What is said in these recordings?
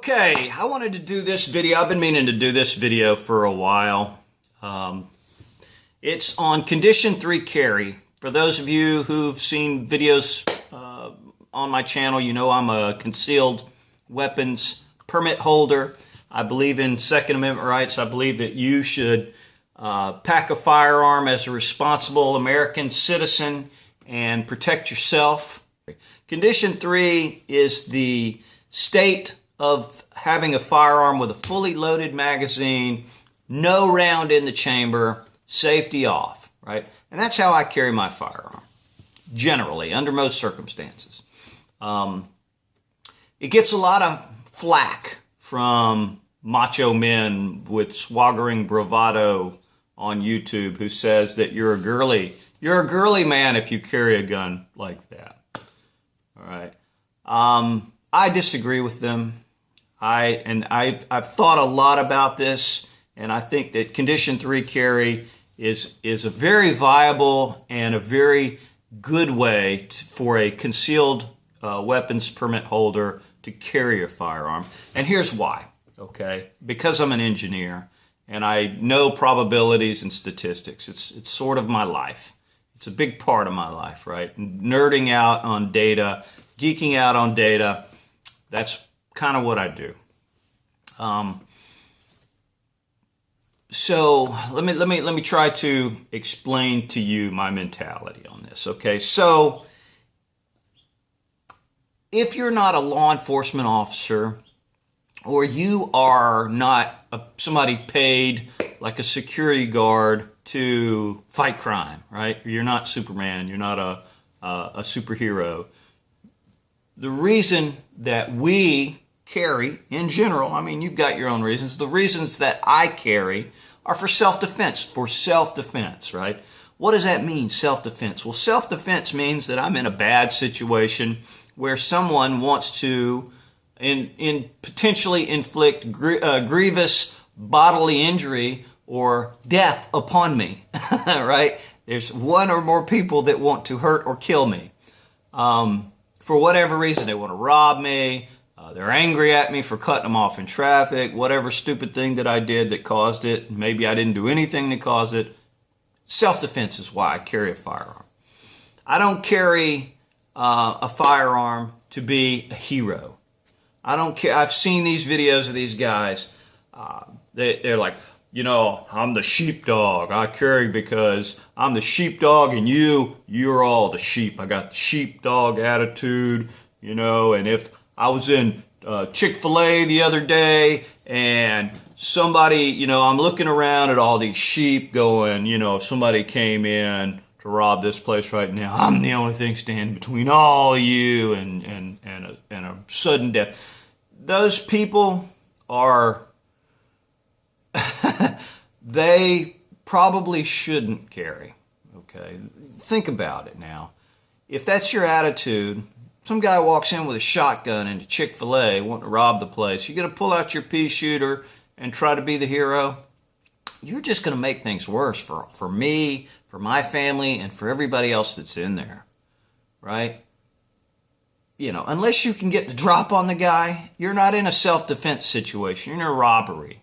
Okay, I wanted to do this video. I've been meaning to do this video for a while. It's on Condition 3 carry. For those of you who've seen videos on my channel, you know I'm a concealed weapons permit holder. I believe in Second Amendment rights. I believe that you should pack a firearm as a responsible American citizen and protect yourself. Condition 3 is the state of having a firearm with a fully loaded magazine, no round in the chamber, safety off, right? And that's how I carry my firearm, generally, under most circumstances. It gets a lot of flack from macho men with swaggering bravado on YouTube who says that you're a girly man if you carry a gun like that. All right. I disagree with them. I've thought a lot about this, and I think that Condition 3 carry is a very viable and a very good way for a concealed weapons permit holder to carry a firearm. And here's why, okay? Because I'm an engineer and I know probabilities and statistics. It's sort of my life. It's a big part of my life, right? Nerding out on data, geeking out on data. That's kind of what I do. So let me try to explain to you my mentality on this. Okay, so if you're not a law enforcement officer, or you are not somebody paid like a security guard to fight crime, right? You're not Superman. You're not a superhero. The reason that we carry, in general, I mean, you've got your own reasons. The reasons that I carry are for self-defense, right? What does that mean, self-defense? Well, self-defense means that I'm in a bad situation where someone wants to potentially inflict grievous bodily injury or death upon me, right? There's one or more people that want to hurt or kill me. For whatever reason, they want to rob me. They're angry at me for cutting them off in traffic, whatever stupid thing that I did that caused it. Maybe I didn't do anything that caused it. Self-defense is why I carry a firearm. I don't carry a firearm to be a hero. I don't care. I've seen these videos of these guys. They're like, you know, I'm the sheepdog. I carry because I'm the sheepdog and you're all the sheep. I got the sheepdog attitude, you know, and if I was in Chick-fil-A the other day and somebody, you know, I'm looking around at all these sheep going, you know, if somebody came in to rob this place right now, I'm the only thing standing between all of you and a sudden death. Those people are, they probably shouldn't carry, okay? Think about it now. If that's your attitude, some guy walks in with a shotgun into Chick-fil-A wanting to rob the place. You're going to pull out your pea shooter and try to be the hero? You're just going to make things worse for me, for my family, and for everybody else that's in there, right? You know, unless you can get the drop on the guy, you're not in a self-defense situation. You're in a robbery,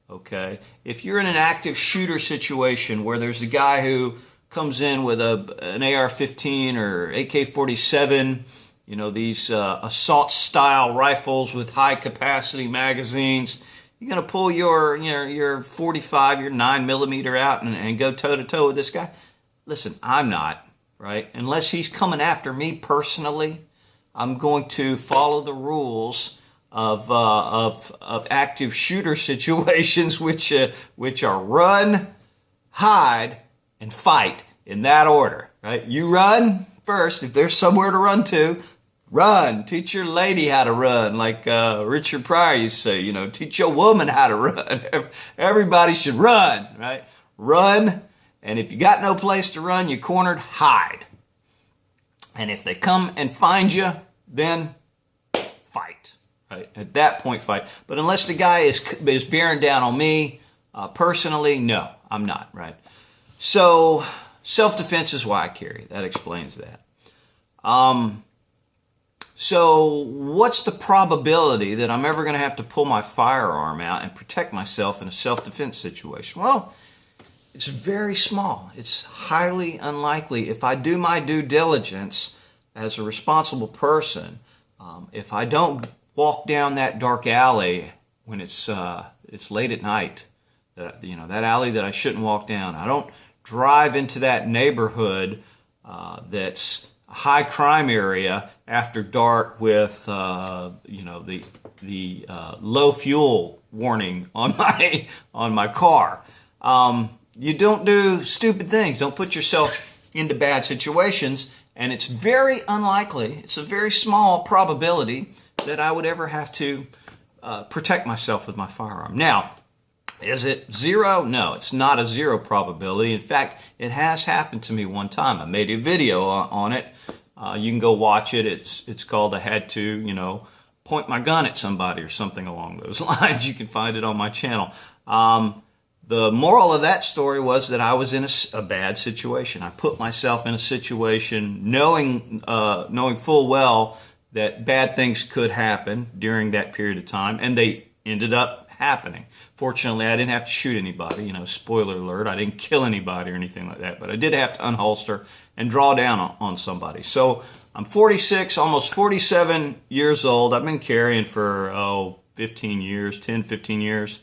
okay? If you're in an active shooter situation where there's a guy who comes in with an AR-15 or AK-47, you know, these assault-style rifles with high-capacity magazines, you're going to pull your 45, your 9mm out and go toe-to-toe with this guy? Listen, I'm not, right? Unless he's coming after me personally, I'm going to follow the rules of active shooter situations, which are run, hide, and fight in that order, right? You run first. If there's somewhere to run to, run. Teach your lady how to run, like Richard Pryor used to say, you know, teach your woman how to run. Everybody should run, right? Run, and if you got no place to run, you're cornered, hide. And if they come and find you, then fight, right? At that point, fight. But unless the guy is bearing down on me personally, no, I'm not, right? So self-defense is why I carry. That explains that. So what's the probability that I'm ever going to have to pull my firearm out and protect myself in a self-defense situation? Well, it's very small. It's highly unlikely. If I do my due diligence as a responsible person, if I don't walk down that dark alley when it's late at night, that alley that I shouldn't walk down, I don't drive into that neighborhood that's a high crime area after dark with the low fuel warning on my car. You don't do stupid things. Don't put yourself into bad situations, and it's very unlikely. It's a very small probability that I would ever have to protect myself with my firearm. Now, is it zero? No, it's not a zero probability. In fact, it has happened to me one time. I made a video on it. You can go watch it. It's called I Had to, point my gun at somebody or something along those lines. You can find it on my channel. The moral of that story was that I was in a bad situation. I put myself in a situation knowing full well that bad things could happen during that period of time, and they ended up happening. Fortunately, I didn't have to shoot anybody. Spoiler alert, I didn't kill anybody or anything like that, but I did have to unholster and draw down on somebody. So I'm 46, almost 47 years old. I've been carrying for 15 years, 10, 15 years.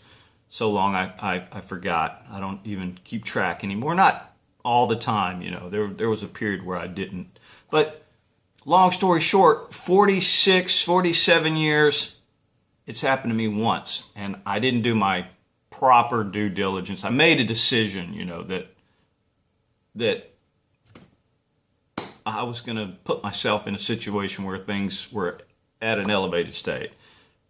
So long I forgot. I don't even keep track anymore. Not all the time, There was a period where I didn't. But long story short, 46, 47 years, it's happened to me once. And I didn't do my proper due diligence. I made a decision, that I was going to put myself in a situation where things were at an elevated state.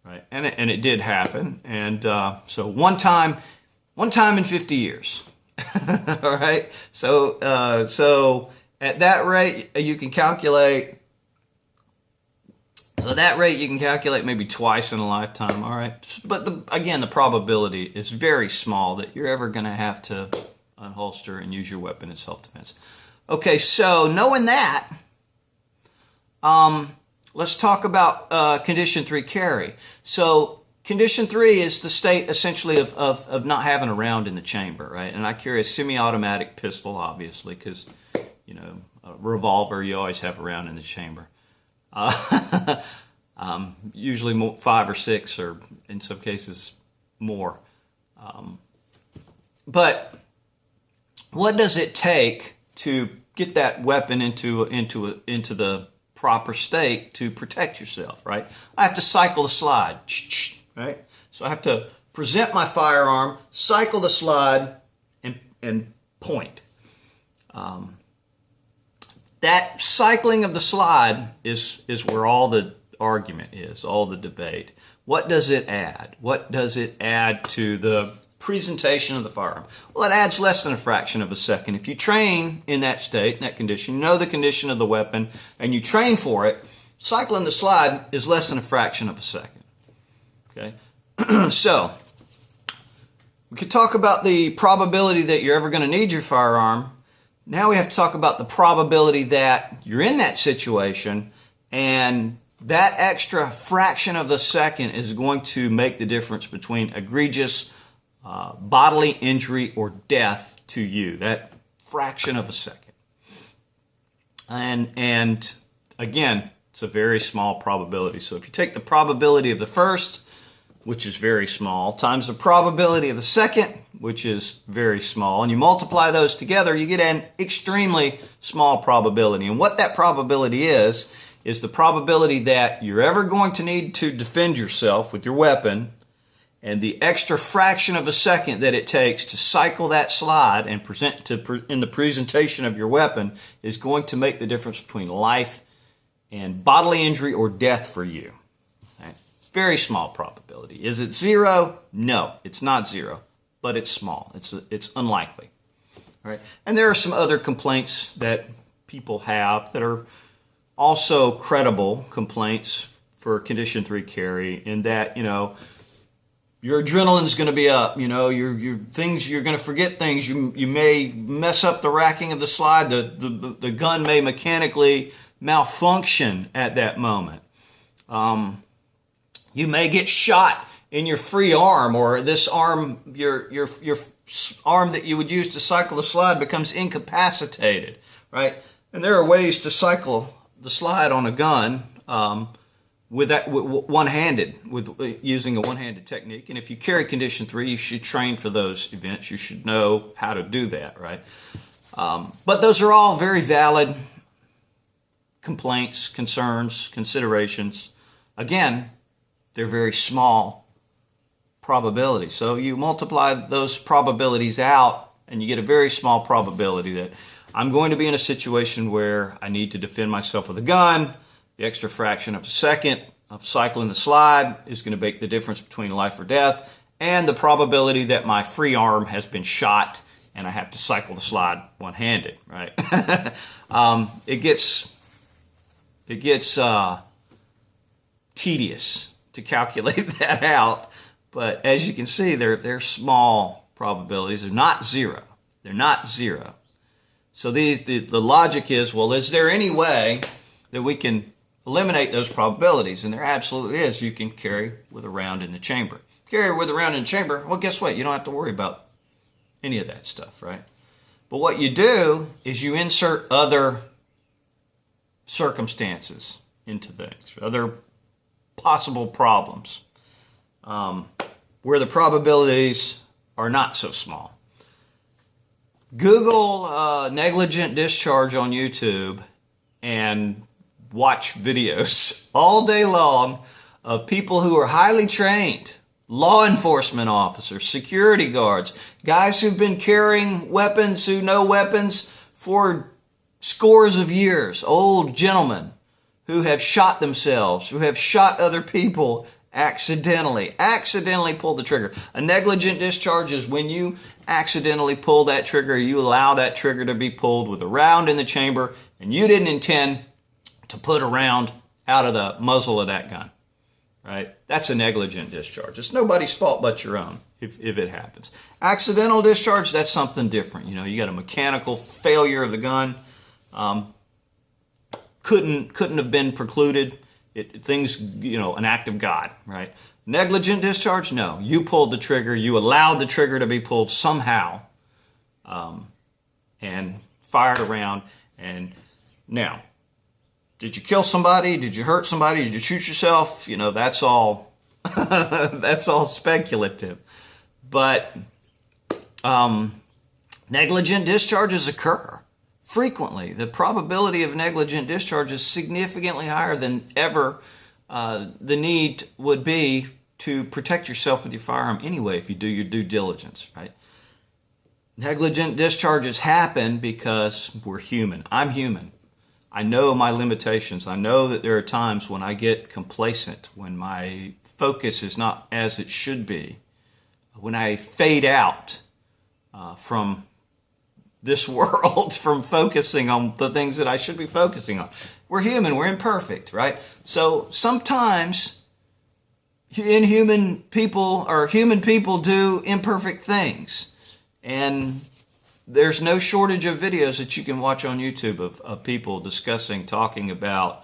Right, and it did happen, and so one time in 50 years. All right, so at that rate you can calculate. So that rate you can calculate maybe twice in a lifetime. All right, but again, the probability is very small that you're ever going to have to unholster and use your weapon in self-defense. Okay, so knowing that, let's talk about Condition 3 carry. So Condition 3 is the state essentially of not having a round in the chamber, right? And I carry a semi-automatic pistol, obviously, because, a revolver, you always have a round in the chamber. Usually 5 or 6, or in some cases more. But what does it take to get that weapon into the proper state to protect yourself, right? I have to cycle the slide, right? So I have to present my firearm, cycle the slide, and point. That cycling of the slide is where all the argument is, all the debate. What does it add? What does it add to the presentation of the firearm? Well, it adds less than a fraction of a second. If you train in that state, in that condition, you know the condition of the weapon, and you train for it, cycling the slide is less than a fraction of a second. Okay? So, we could talk about the probability that you're ever going to need your firearm. Now we have to talk about the probability that you're in that situation, and that extra fraction of a second is going to make the difference between egregious bodily injury or death to you. That fraction of a second. And again, it's a very small probability. So if you take the probability of the first, which is very small, times the probability of the second, which is very small, and you multiply those together, you get an extremely small probability. And what that probability is the probability that you're ever going to need to defend yourself with your weapon, and the extra fraction of a second that it takes to cycle that slide and in the presentation of your weapon is going to make the difference between life and bodily injury or death for you. Okay? Very small probability. Is it zero? No, it's not zero, but it's small. It's unlikely. All right? And there are some other complaints that people have that are also credible complaints for Condition 3 carry, in that, your adrenaline's going to be up, your things, you're going to forget things. You may mess up the racking of the slide. The gun may mechanically malfunction at that moment. You may get shot in your free arm, or this arm, your arm that you would use to cycle the slide becomes incapacitated, right? And there are ways to cycle the slide on a gun with using a one-handed technique. And if you carry Condition 3, you should train for those events. You should know how to do that, right? But those are all very valid complaints, concerns, considerations. Again, they're very small probabilities. So you multiply those probabilities out, and you get a very small probability that I'm going to be in a situation where I need to defend myself with a gun. The extra fraction of a second of cycling the slide is going to make the difference between life or death, and the probability that my free arm has been shot and I have to cycle the slide one-handed, right? It gets tedious to calculate that out, but as you can see, they're small probabilities. They're not zero. They're not zero. So the logic is, well, is there any way that we can eliminate those probabilities? And there absolutely is. You can carry with a round in the chamber. Carry with a round in the chamber, well, guess what? You don't have to worry about any of that stuff, right? But what you do is you insert other circumstances into things, other possible problems, where the probabilities are not so small. Google negligent discharge on YouTube and watch videos all day long of people who are highly trained, law enforcement officers, security guards, guys who've been carrying weapons, who know weapons for scores of years, old gentlemen who have shot themselves, who have shot other people accidentally pulled the trigger. A negligent discharge is when you accidentally pull that trigger, you allow that trigger to be pulled with a round in the chamber, and you didn't intend to put a round out of the muzzle of that gun, right? That's a negligent discharge. It's nobody's fault but your own if it happens. Accidental discharge, that's something different. You know, you got a mechanical failure of the gun. Couldn't have been precluded. An act of God, right? Negligent discharge, no. You pulled the trigger. You allowed the trigger to be pulled somehow, and fired around. And now, did you kill somebody? Did you hurt somebody? Did you shoot yourself? You know, that's all. That's all speculative. But negligent discharges occur frequently. The probability of negligent discharge is significantly higher than ever the need would be to protect yourself with your firearm anyway if you do your due diligence, right? Negligent discharges happen because we're human. I'm human. I know my limitations. I know that there are times when I get complacent, when my focus is not as it should be, when I fade out from this world, from focusing on the things that I should be focusing on. We're human, we're imperfect, right? So sometimes human people do imperfect things. And there's no shortage of videos that you can watch on YouTube of people discussing, talking about,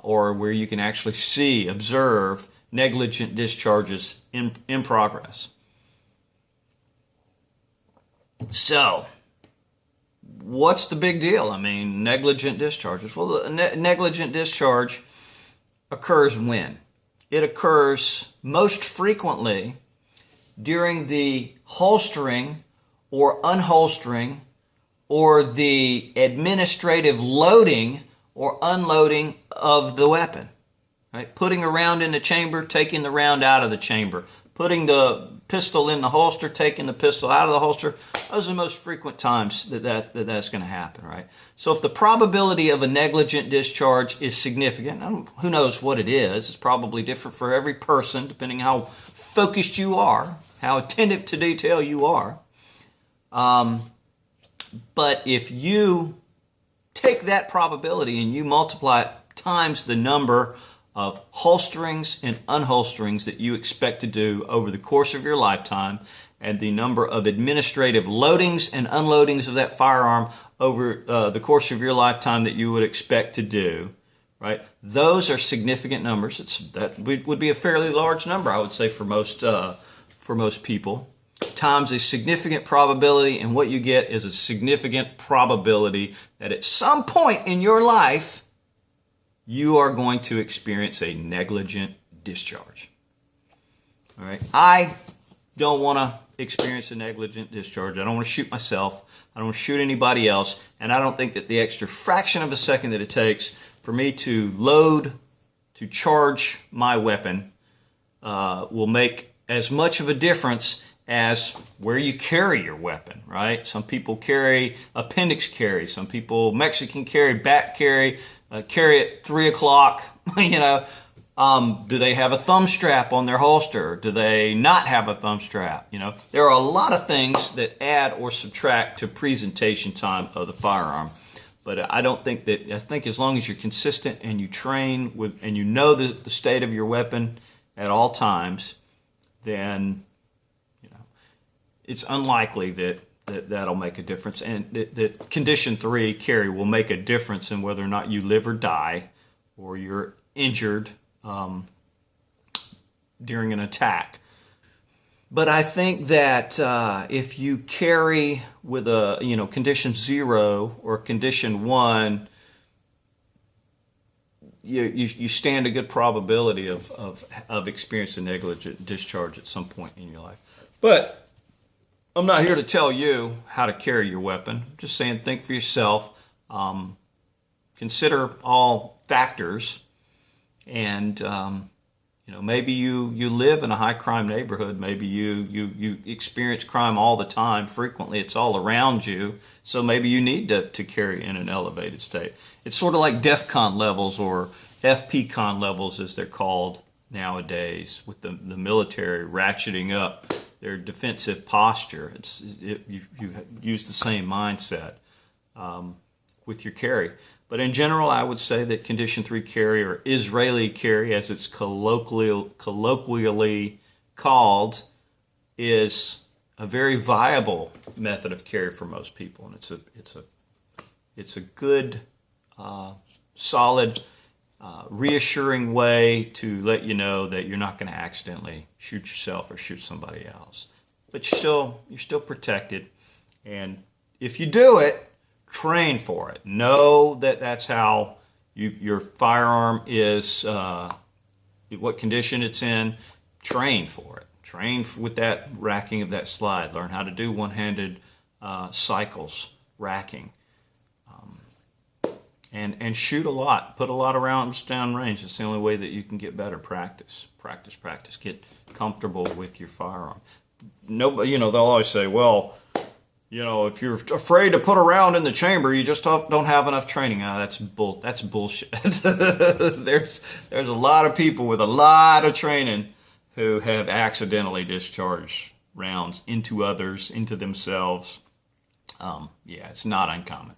or where you can actually observe negligent discharges in progress. So, what's the big deal? I mean, negligent discharges. Well, the negligent discharge occurs when? It occurs most frequently during the holstering or unholstering or the administrative loading or unloading of the weapon. Right? Putting a round in the chamber, taking the round out of the chamber. Putting the pistol in the holster, taking the pistol out of the holster. Those are the most frequent times that's going to happen, right? So if the probability of a negligent discharge is significant, who knows what it is. It's probably different for every person, depending how focused you are, how attentive to detail you are. But if you take that probability and you multiply it times the number of holsterings and unholsterings that you expect to do over the course of your lifetime, and the number of administrative loadings and unloadings of that firearm over the course of your lifetime that you would expect to do, right? Those are significant numbers. That would be a fairly large number, I would say, for most people. Times a significant probability, and what you get is a significant probability that at some point in your life, you are going to experience a negligent discharge. All right. I don't want to experience a negligent discharge. I don't want to shoot myself. I don't want to shoot anybody else. And I don't think that the extra fraction of a second that it takes for me to charge my weapon will make as much of a difference as where you carry your weapon, right? Some people carry appendix carry. Some people Mexican carry, back carry, carry at 3 o'clock, do they have a thumb strap on their holster? Do they not have a thumb strap? There are a lot of things that add or subtract to presentation time of the firearm. But I think as long as you're consistent and you train with, and you know the state of your weapon at all times, then, it's unlikely that'll make a difference. And that condition 3 carry will make a difference in whether or not you live or die or you're injured during an attack. But I think that if you carry with a condition 0 or condition 1, you stand a good probability of experiencing a negligent discharge at some point in your life. But I'm not here to tell you how to carry your weapon. I'm just saying, think for yourself. Consider all factors. And, maybe you live in a high crime neighborhood. Maybe you experience crime all the time. Frequently, it's all around you. So maybe you need to carry in an elevated state. It's sort of like DEFCON levels or FPCON levels, as they're called nowadays, with the military ratcheting up their defensive posture. You use the same mindset with your carry. But in general, I would say that condition 3 carry, or Israeli carry, as it's colloquially called, is a very viable method of carry for most people, and it's a good, solid, reassuring way to let you know that you're not going to accidentally shoot yourself or shoot somebody else. But you're still protected, and if you do it, train for it. Know that that's how your firearm is, what condition it's in. Train for it. Train with that racking of that slide. Learn how to do one-handed cycles, racking. And shoot a lot. Put a lot of rounds down range. It's the only way that you can get better. Practice. Get comfortable with your firearm. Nobody, they'll always say, well, if you're afraid to put a round in the chamber, you just don't have enough training. That's bullshit. There's a lot of people with a lot of training who have accidentally discharged rounds into others, into themselves. It's not uncommon.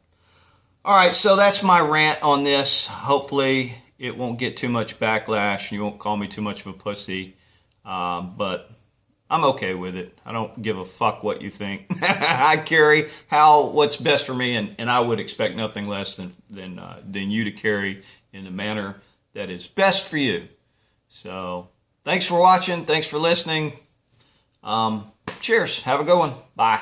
All right, so that's my rant on this. Hopefully it won't get too much backlash and you won't call me too much of a pussy. But I'm okay with it. I don't give a fuck what you think. I carry what's best for me, and I would expect nothing less than you to carry in the manner that is best for you. So thanks for watching. Thanks for listening. Cheers. Have a good one. Bye.